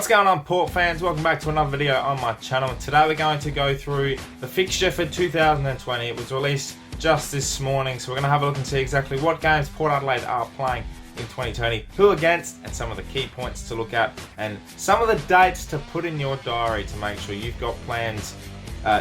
What's going on, Port fans? Welcome back to another video on my channel. Today we're going to go through the fixture for 2020. It was released just this morning, so we're going to have a look and see exactly what games Port Adelaide are playing in 2020, who against, and some of the key points to look at, and some of the dates to put in your diary to make sure you've got plans.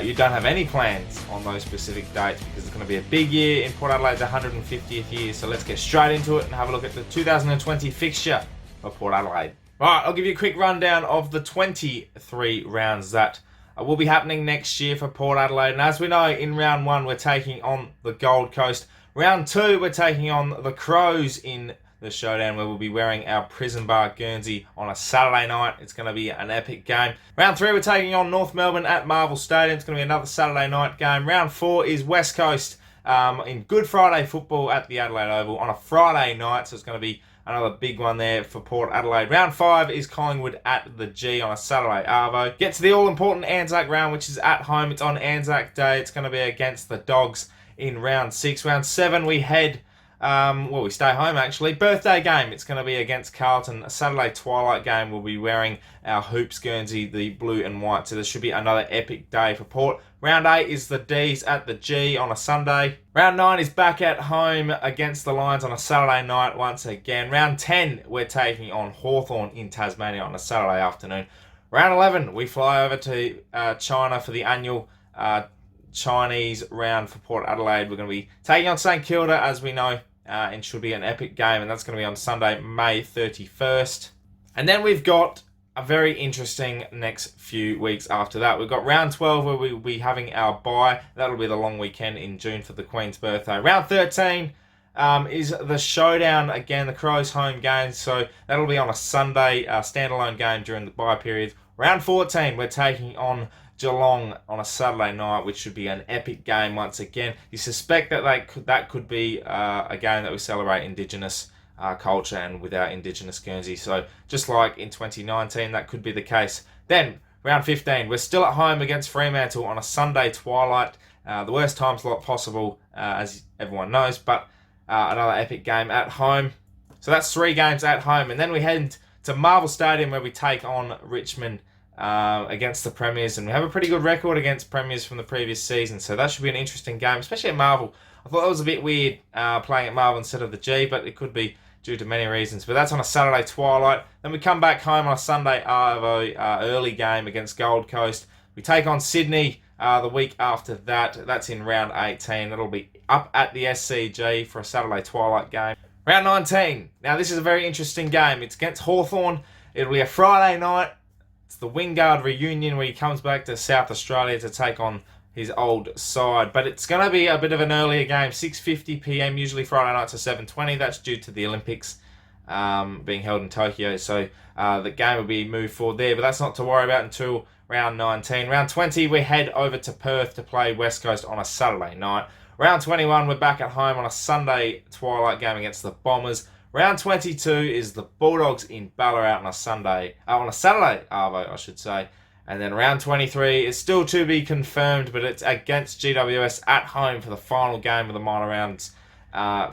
You don't have any plans on those specific dates because it's going to be a big year in Port Adelaide's 150th year. So let's get straight into it and have a look at the 2020 fixture for Port Adelaide. Right, I'll give you a quick rundown of the 23 rounds that will be happening next year for Port Adelaide. And as we know, in round 1, we're taking on the Gold Coast. Round 2, we're taking on the Crows in the showdown, where we'll be wearing our Prison Bar Guernsey on a Saturday night. It's going to be an epic game. Round 3, we're taking on North Melbourne at Marvel Stadium. It's going to be another Saturday night game. Round 4 is West Coast in Good Friday football at the Adelaide Oval on a Friday night. So it's going to be another big one there for Port Adelaide. Round 5 is Collingwood at the G on a Saturday arvo. Get to the all-important Anzac round, which is at home. It's on Anzac Day. It's going to be against the Dogs in round 6. Round 7, we head... we stay home actually. Birthday game. It's going to be against Carlton. A Saturday twilight game. We'll be wearing our Hoops Guernsey, the blue and white. So this should be another epic day for Port. Round 8 is the D's at the G on a Sunday. Round 9 is back at home against the Lions on a Saturday night once again. Round 10, we're taking on Hawthorn in Tasmania on a Saturday afternoon. Round 11, we fly over to China for the annual Chinese round for Port Adelaide. We're going to be taking on St Kilda, as we know. And should be an epic game, and that's going to be on Sunday, May 31st. And then we've got a very interesting next few weeks after that. We've got round 12, where we'll be having our bye. That'll be the long weekend in June for the Queen's birthday. Round 13 is the showdown, again, the Crows home game. So that'll be on a Sunday, standalone game during the bye period. Round 14, we're taking on Geelong on a Saturday night, which should be an epic game once again. You suspect that could be a game that we celebrate Indigenous culture and with our Indigenous Guernsey. So just like in 2019, that could be the case. Then round 15, we're still at home against Fremantle on a Sunday twilight. The worst time slot possible, as everyone knows, but another epic game at home. So that's 3 games at home, and then we head to Marvel Stadium, where we take on Richmond against the Premiers, and we have a pretty good record against Premiers from the previous season, so that should be an interesting game, especially at Marvel. I thought that was a bit weird playing at Marvel instead of the G, but it could be due to many reasons. But that's on a Saturday twilight. Then we come back home on a Sunday arvo, early game against Gold Coast. We take on Sydney the week after that. That's in round 18. That'll be up at the SCG for a Saturday twilight game. Round 19. Now this is a very interesting game. It's against Hawthorn. It'll be a Friday night. It's the Wingard reunion, where he comes back to South Australia to take on his old side. But it's going to be a bit of an earlier game, 6:50 p.m, usually Friday nights are 7:20. That's due to the Olympics being held in Tokyo. So the game will be moved forward there, but that's not to worry about until round 19. Round 20, we head over to Perth to play West Coast on a Saturday night. Round 21, we're back at home on a Sunday twilight game against the Bombers. Round 22 is the Bulldogs in Ballarat on a Saturday arvo, I should say. And then round 23 is still to be confirmed, but it's against GWS at home for the final game of the minor rounds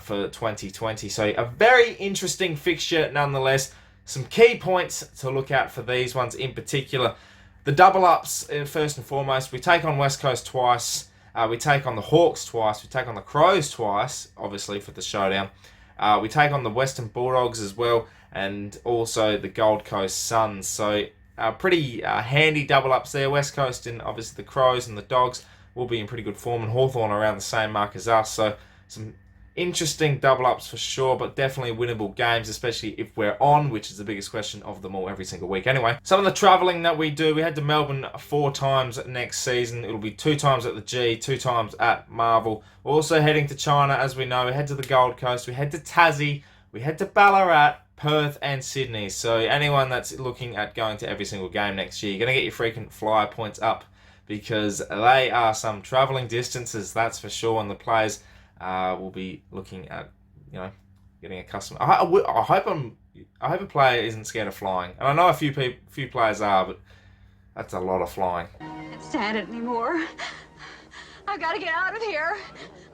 for 2020. So a very interesting fixture nonetheless. Some key points to look at for these ones in particular. The double ups, first and foremost. We take on West Coast twice. We take on the Hawks twice. We take on the Crows twice, obviously, for the showdown. We take on the Western Bulldogs as well, and also the Gold Coast Suns. So pretty handy double ups there. West Coast and obviously the Crows and the Dogs will be in pretty good form, and Hawthorn around the same mark as us. So some interesting double ups for sure, but definitely winnable games, especially if we're on, which is the biggest question of them all every single week. Anyway, some of the travelling that we do, we head to Melbourne 4 times next season. It'll be 2 times at the G, 2 times at Marvel. We're also heading to China, as we know. We head to the Gold Coast, we head to Tassie, we head to Ballarat, Perth and Sydney. So anyone that's looking at going to every single game next year, you're going to get your frequent flyer points up, because they are some travelling distances, that's for sure, and the players will be looking at, getting accustomed. I hope a player isn't scared of flying, and I know a few players are, but that's a lot of flying. I can't stand it anymore. I've got to get out of here.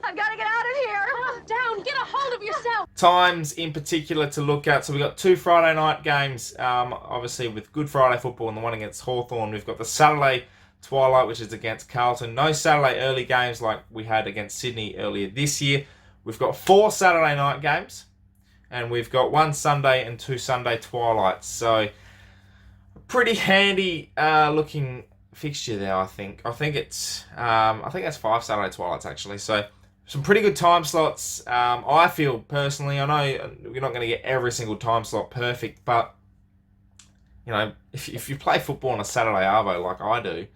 I've got to get out of here. Calm down. Get a hold of yourself. Times in particular to look at. So we've got 2 Friday night games, obviously with Good Friday football and the one against Hawthorn. We've got the Saturday twilight, which is against Carlton. No Saturday early games like we had against Sydney earlier this year. We've got 4 Saturday night games, and we've got 1 Sunday and 2 Sunday twilights. So pretty handy looking fixture there, I think. I think that's 5 Saturday twilights actually. So some pretty good time slots. I feel personally, I know you're not going to get every single time slot perfect, but you know, if you play football on a Saturday arvo like I do,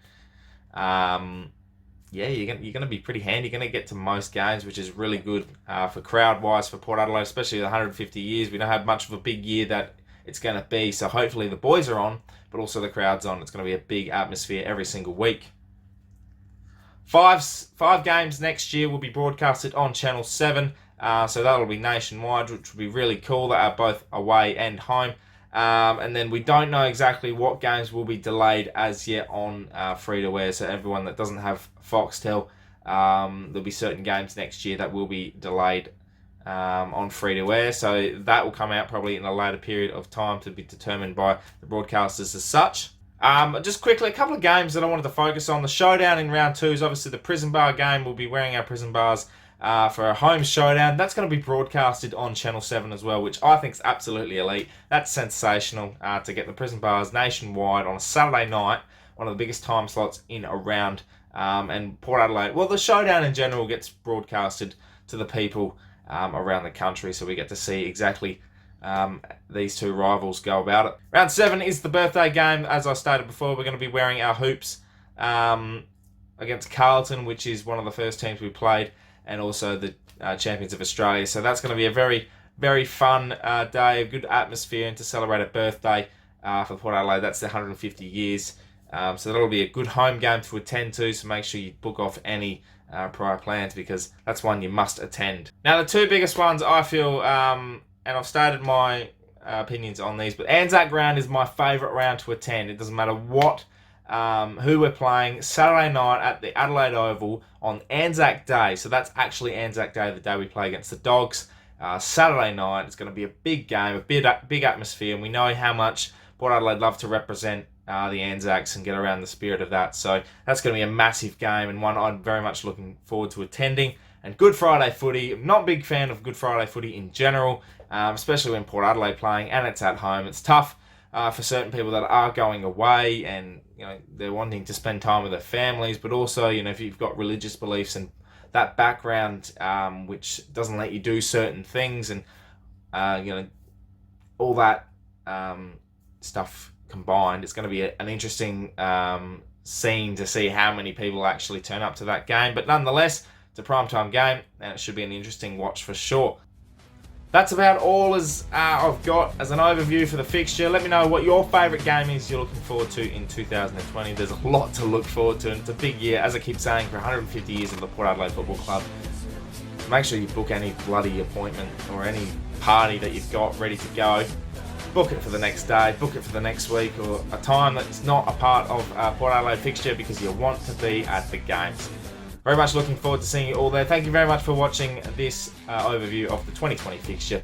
yeah, you're going to be pretty handy. You're going to get to most games, which is really good for crowd wise for Port Adelaide, especially the 150 years. We don't have much of a big year that it's going to be, so hopefully the boys are on, but also the crowd's on. It's going to be a big atmosphere every single week. Five games next year will be broadcasted on Channel 7, so that'll be nationwide, which will be really cool. They are both away and home. And then we don't know exactly what games will be delayed as yet on free-to-air, so everyone that doesn't have Foxtel, there'll be certain games next year that will be delayed on free-to-air, so that will come out probably in a later period of time to be determined by the broadcasters as such. Just quickly, a couple of games that I wanted to focus on. The showdown in round 2 is obviously the prison bar game. We'll be wearing our prison bars for a home showdown. That's going to be broadcasted on Channel 7 as well, which I think is absolutely elite. That's sensational to get the prison bars nationwide on a Saturday night, one of the biggest time slots in around. And Port Adelaide, well, the showdown in general gets broadcasted to the people around the country, so we get to see exactly these two rivals go about it. Round 7 is the birthday game. As I stated before, we're going to be wearing our hoops against Carlton, which is one of the first teams we played, and also the champions of Australia. So that's going to be a very, very fun day, a good atmosphere, and to celebrate a birthday for Port Adelaide. That's the 150 years. So that'll be a good home game to attend to, so make sure you book off any prior plans, because that's one you must attend. Now, the 2 biggest ones I feel, and I've stated my opinions on these, but Anzac Round is my favourite round to attend. It doesn't matter what, who we're playing. Saturday night at the Adelaide Oval on Anzac Day. So that's actually Anzac Day, the day we play against the Dogs. Saturday night, it's going to be a big game, a big atmosphere, and we know how much Port Adelaide love to represent the Anzacs and get around the spirit of that. So that's going to be a massive game, and one I'm very much looking forward to attending. And Good Friday footy, I'm not a big fan of Good Friday footy in general, especially when Port Adelaide playing and it's at home. It's tough for certain people that are going away and, you know, they're wanting to spend time with their families, but also, you know, if you've got religious beliefs and that background which doesn't let you do certain things, and you know, all that stuff combined, it's going to be an interesting scene to see how many people actually turn up to that game. But nonetheless, it's a primetime game, and it should be an interesting watch for sure. That's about all as I've got as an overview for the fixture. Let me know what your favourite game is you're looking forward to in 2020. There's a lot to look forward to, and it's a big year, as I keep saying, for 150 years of the Port Adelaide Football Club. Make sure you book any bloody appointment or any party that you've got ready to go. Book it for the next day, book it for the next week, or a time that's not a part of Port Adelaide fixture, because you want to be at the games. Very much looking forward to seeing you all there. Thank you very much for watching this overview of the 2020 fixture.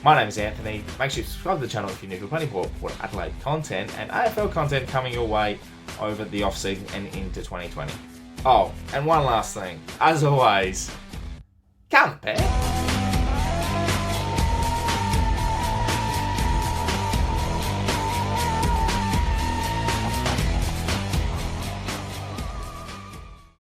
My name is Anthony. Make sure you subscribe to the channel if you're new. For plenty more Port Adelaide content and AFL content coming your way over the off-season and into 2020. Oh, and one last thing. As always, come, Pear.